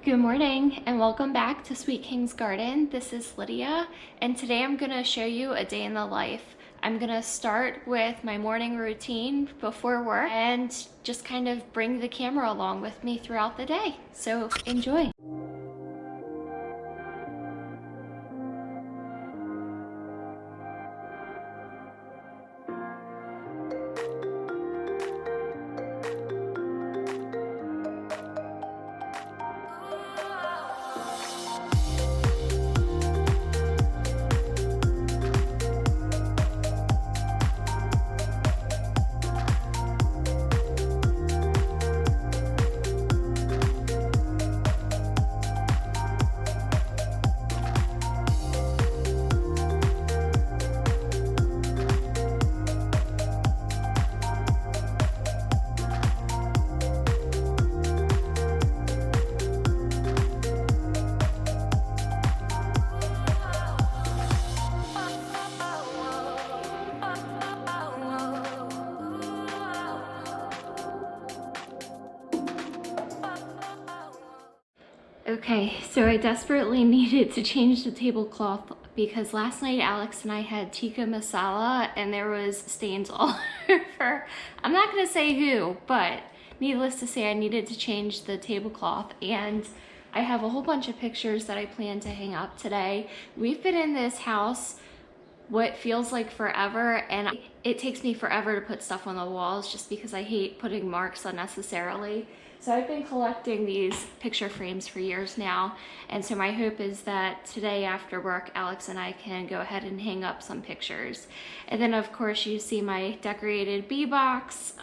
Good morning and welcome back to Sweet King's Garden. This is Lydia and today I'm going to show you a day in the life. I'm going to start with my morning routine before work and just kind of bring the camera along with me throughout the day. So enjoy. Okay, so I desperately needed to change the tablecloth because last night Alex and I had tikka masala and there was stains all over. I'm not gonna say who, but needless to say I needed to change the tablecloth, and I have a whole bunch of pictures that I plan to hang up today. We've been in this house what feels like forever, and it takes me forever to put stuff on the walls just because I hate putting marks unnecessarily. So I've been collecting these picture frames for years now, and so my hope is that today after work Alex and I can go ahead and hang up some pictures. And then of course you see my decorated bee box.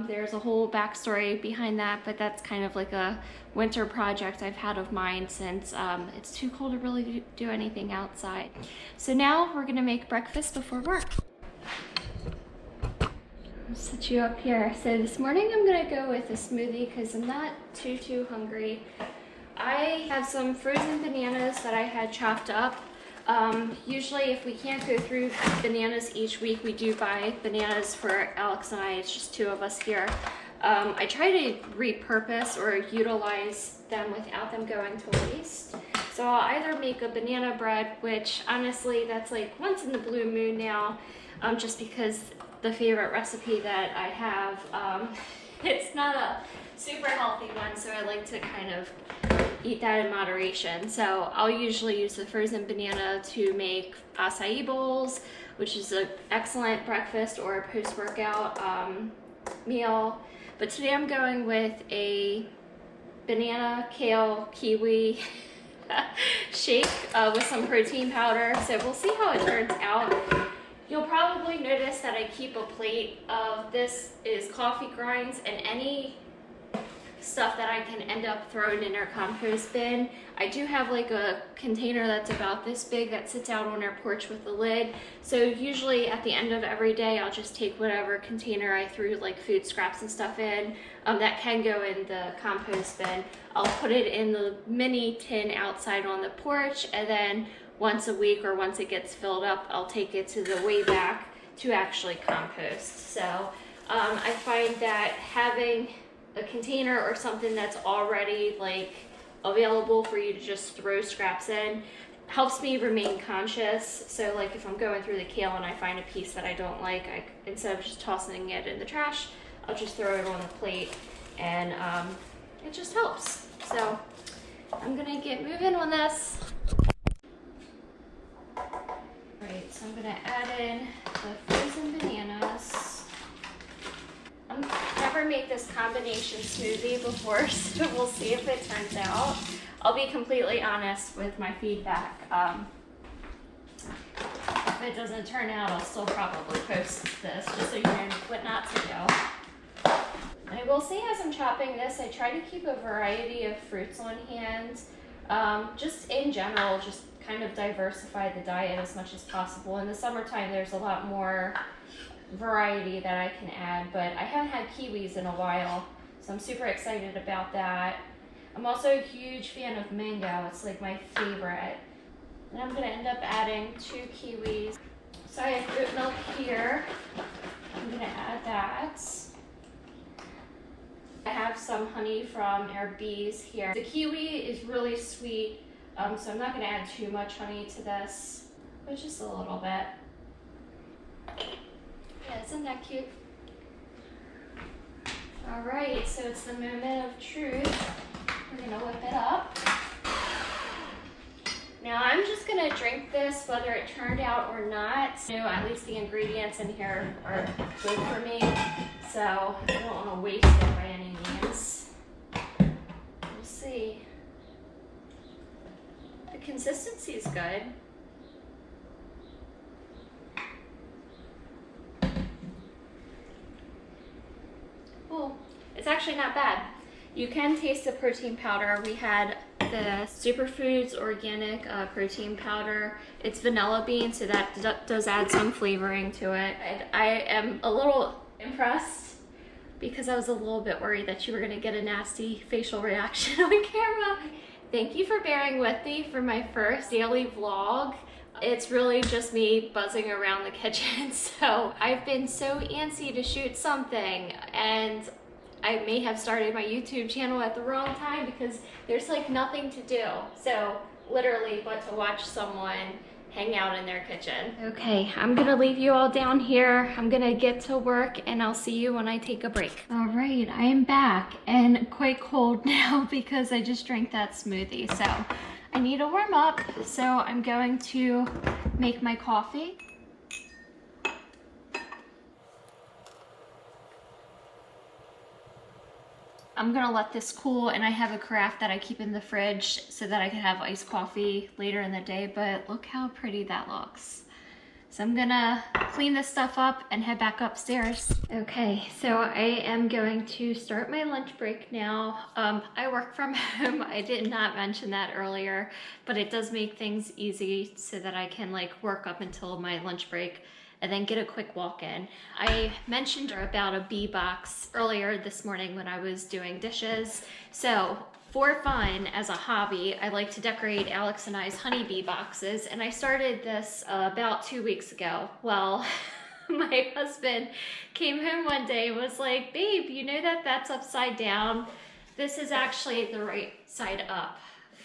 There's a whole backstory behind that, but that's kind of like a winter project I've had of mine since it's too cold to really do anything outside. So now we're gonna make breakfast before work. I'll set you up here. So this morning I'm gonna go with a smoothie because I'm not too hungry. I have some frozen bananas that I had chopped up. Usually if we can't go through bananas each week, we do buy bananas for Alex and I. It's just two of us here. I try to repurpose or utilize them without them going to waste. So I'll either make a banana bread, which honestly that's like once in the blue moon now, just because the favorite recipe that I have, it's not a super healthy one, so I like to kind of eat that in moderation. So I'll usually use the frozen banana to make acai bowls, which is an excellent breakfast or a post-workout meal. But today I'm going with a banana, kale, kiwi shake with some protein powder. So we'll see how it turns out. You'll probably notice that I keep a plate of this is coffee grinds and any stuff that I can end up throwing in our compost bin. I do have like a container that's about this big that sits out on our porch with the lid. So usually at the end of every day, I'll just take whatever container I threw like food scraps and stuff in that can go in the compost bin. I'll put it in the mini tin outside on the porch, and then once a week or once it gets filled up, I'll take it to the way back to actually compost. So I find that having a container or something that's already like available for you to just throw scraps in helps me remain conscious. So like if I'm going through the kale and I find a piece that I don't like, instead of just tossing it in the trash, I'll just throw it on the plate, and it just helps. So I'm gonna get moving on this. Right, so I'm gonna add in the frozen bananas. I've never made this combination smoothie before, so we'll see if it turns out. I'll be completely honest with my feedback. If it doesn't turn out, I'll still probably post this just so you know what not to do. I will say as I'm chopping this, I try to keep a variety of fruits on hand. Just in general, just kind of diversify the diet as much as possible. In the summertime, there's a lot more variety that I can add, but I haven't had kiwis in a while, so I'm super excited about that. I'm also a huge fan of mango. It's like my favorite. And I'm gonna end up adding 2 kiwis. So I have oat milk here. I'm gonna add that. I have some honey from our bees here. The kiwi is really sweet, so I'm not going to add too much honey to this, but just a little bit. Yeah, isn't that cute? All right, so it's the moment of truth. We're going to whip it up. Now I'm just going to drink this whether it turned out or not. You know, at least the ingredients in here are good for me, so I don't want to waste it by any means. We'll see. The consistency is good. Oh, it's actually not bad. You can taste the protein powder. We had the Superfoods organic protein powder. It's vanilla bean, so that does add some flavoring to it. I am a little impressed because I was a little bit worried that you were gonna get a nasty facial reaction on camera. Thank you for bearing with me for my first daily vlog. It's really just me buzzing around the kitchen. So I've been so antsy to shoot something, and I may have started my YouTube channel at the wrong time because there's like nothing to do. So literally but to watch someone hang out in their kitchen. Okay, I'm gonna leave you all down here. I'm gonna get to work and I'll see you when I take a break. All right, I am back and quite cold now because I just drank that smoothie. So I need to warm up. So I'm going to make my coffee. I'm gonna let this cool, and I have a carafe that I keep in the fridge so that I can have iced coffee later in the day, but look how pretty that looks. So I'm gonna clean this stuff up and head back upstairs. Okay, so I am going to start my lunch break now. I work from home. I did not mention that earlier, but it does make things easy so that I can like work up until my lunch break and then get a quick walk in. I mentioned about a bee box earlier this morning when I was doing dishes. So for fun, as a hobby, I like to decorate Alex and I's honeybee boxes, and I started this about 2 weeks ago. Well, my husband came home one day and was like, babe, you know that that's upside down? This is actually the right side up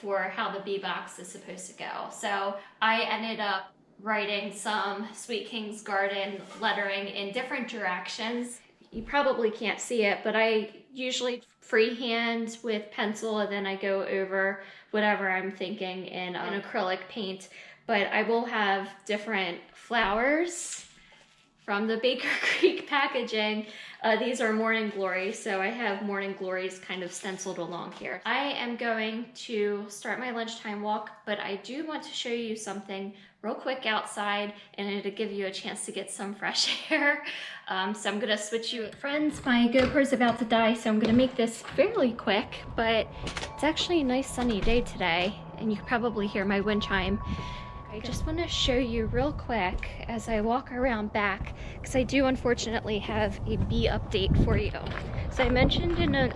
for how the bee box is supposed to go. So I ended up writing some Sweet King's Garden lettering in different directions. You probably can't see it, but I usually freehand with pencil, and then I go over whatever I'm thinking in an acrylic paint. But I will have different flowers from the Baker Creek packaging. These are Morning Glories, so I have Morning Glories kind of stenciled along here. I am going to start my lunchtime walk, but I do want to show you something real quick outside, and it'll give you a chance to get some fresh air. So I'm gonna switch you. Friends, my GoPro's about to die, so I'm gonna make this fairly quick, but it's actually a nice sunny day today, and you can probably hear my wind chime. I just want to show you real quick as I walk around back, because I do unfortunately have a bee update for you. So I mentioned in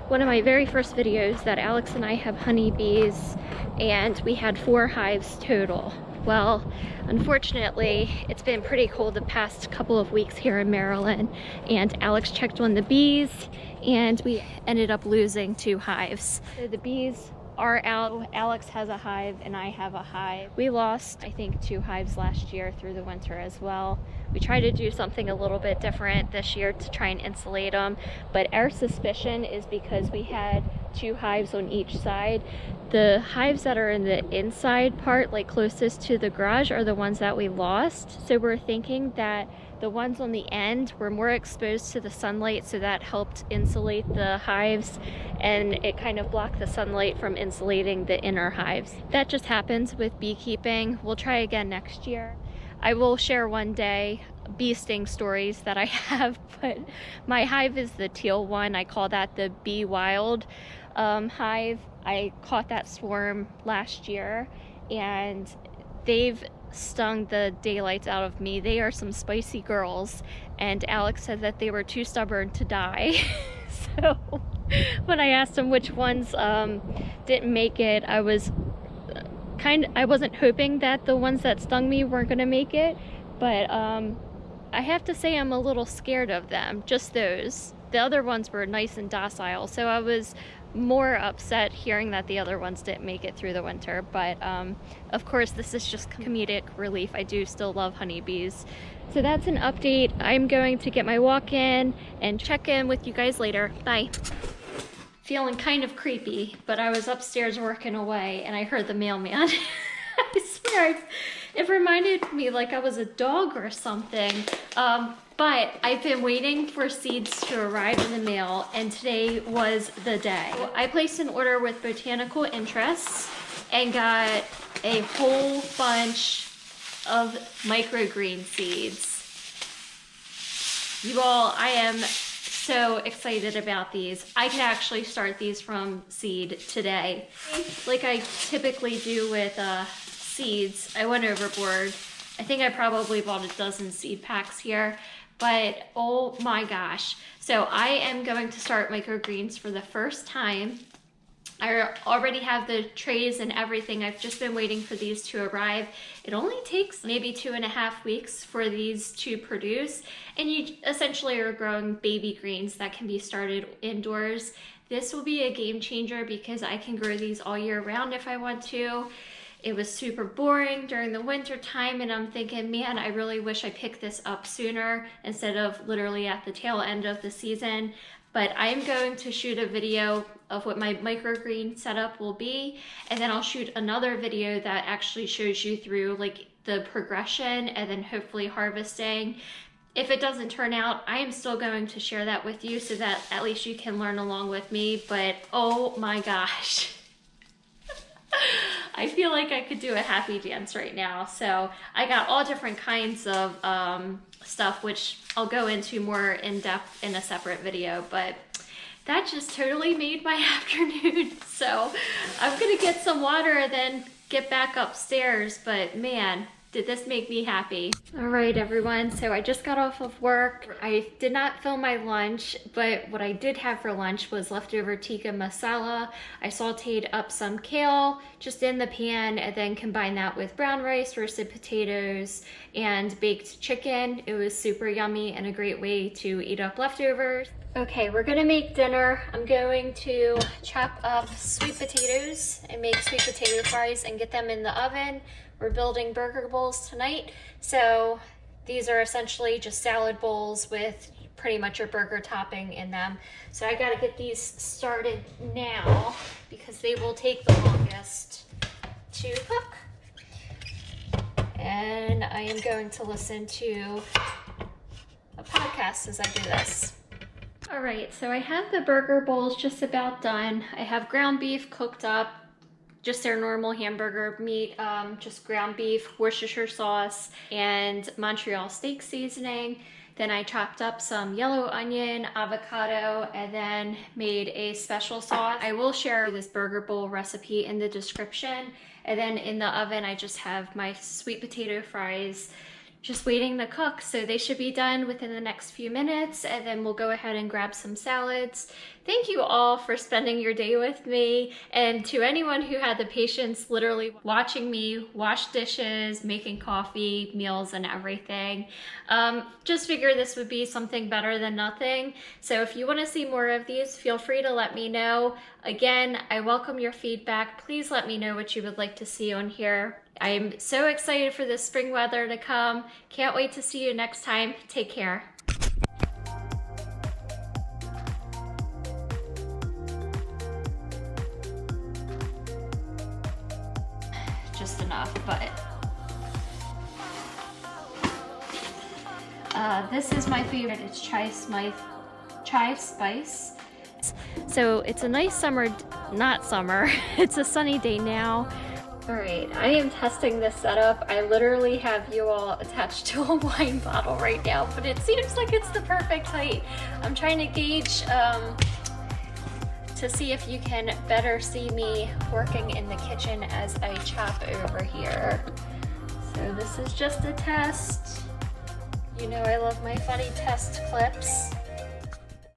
one of my very first videos that Alex and I have honeybees, and we had 4 hives total. Well, unfortunately, it's been pretty cold the past couple of weeks here in Maryland, and Alex checked on the bees, and we ended up losing 2 hives. So the bees are out. Alex has a hive and I have a hive. We lost, I think, 2 hives last year through the winter as well. We tried to do something a little bit different this year to try and insulate them, but our suspicion is because we had 2 hives on each side. The hives that are in the inside part, like closest to the garage, are the ones that we lost. So we're thinking that the ones on the end were more exposed to the sunlight, so that helped insulate the hives, and it kind of blocked the sunlight from insulating the inner hives. That just happens with beekeeping. We'll try again next year. I will share one day bee sting stories that I have, but my hive is the teal one. I call that the Bee Wild hive. I caught that swarm last year, and they've stung the daylights out of me. They are some spicy girls, and Alex said that they were too stubborn to die. So when I asked him which ones didn't make it, I wasn't hoping that the ones that stung me weren't gonna make it, but I have to say I'm a little scared of them, just those. the other ones were nice and docile, so I was more upset hearing that the other ones didn't make it through the winter. But of course, this is just comedic relief. I do still love honeybees. So that's an update. I'm going to get my walk in and check in with you guys later. Bye. Feeling kind of creepy, but I was upstairs working away and I heard the mailman. I swear, it reminded me like I was a dog or something. But I've been waiting for seeds to arrive in the mail, and today was the day. I placed an order with Botanical Interests and got a whole bunch of microgreen seeds. You all, I am so excited about these. I can actually start these from seed today. Like I typically do with seeds, I went overboard. I think I probably bought a dozen seed packs here, but oh my gosh. So I am going to start microgreens for the first time. I already have the trays and everything. I've just been waiting for these to arrive. It only takes maybe 2.5 weeks for these to produce, and you essentially are growing baby greens that can be started indoors. This will be a game changer because I can grow these all year round if I want to. It was super boring during the winter time, and I'm thinking, man, I really wish I picked this up sooner instead of literally at the tail end of the season. But I'm going to shoot a video of what my microgreen setup will be, and then I'll shoot another video that actually shows you through like the progression and then hopefully harvesting. If it doesn't turn out, I am still going to share that with you so that at least you can learn along with me. But oh my gosh. I feel like I could do a happy dance right now. So I got all different kinds of stuff, which I'll go into more in depth in a separate video, but that just totally made my afternoon. So I'm gonna get some water and then get back upstairs, but man, did this make me happy. All right, everyone, so I just got off of work. I did not film my lunch, but what I did have for lunch was leftover tikka masala. I sauteed up some kale just in the pan and then combined that with brown rice, roasted potatoes, and baked chicken. It was super yummy and a great way to eat up leftovers. Okay, we're gonna make dinner. I'm going to chop up sweet potatoes and make sweet potato fries and get them in the oven. We're building burger bowls tonight, so these are essentially just salad bowls with pretty much your burger topping in them. So I gotta get these started now because they will take the longest to cook. And I am going to listen to a podcast as I do this. All right, so I have the burger bowls just about done. I have ground beef cooked up, just their normal hamburger meat, just ground beef, Worcestershire sauce, and Montreal steak seasoning. Then I chopped up some yellow onion, avocado, and then made a special sauce. I will share this burger bowl recipe in the description. And then in the oven, I just have my sweet potato fries just waiting to cook. So they should be done within the next few minutes, and then we'll go ahead and grab some salads. Thank you all for spending your day with me, and to anyone who had the patience literally watching me wash dishes, making coffee, meals, and everything. Just figured this would be something better than nothing. So if you want to see more of these, feel free to let me know. Again, I welcome your feedback. Please let me know what you would like to see on here. I am so excited for this spring weather to come. Can't wait to see you next time. Take care. Just enough, but this is my favorite. It's chai spice. So it's a nice summer, not summer, it's a sunny day now. All right, I am testing this setup. I literally have you all attached to a wine bottle right now, but it seems like it's the perfect height. I'm trying to gauge to see if you can better see me working in the kitchen as I chop over here. So this is just a test. You know I love my funny test clips.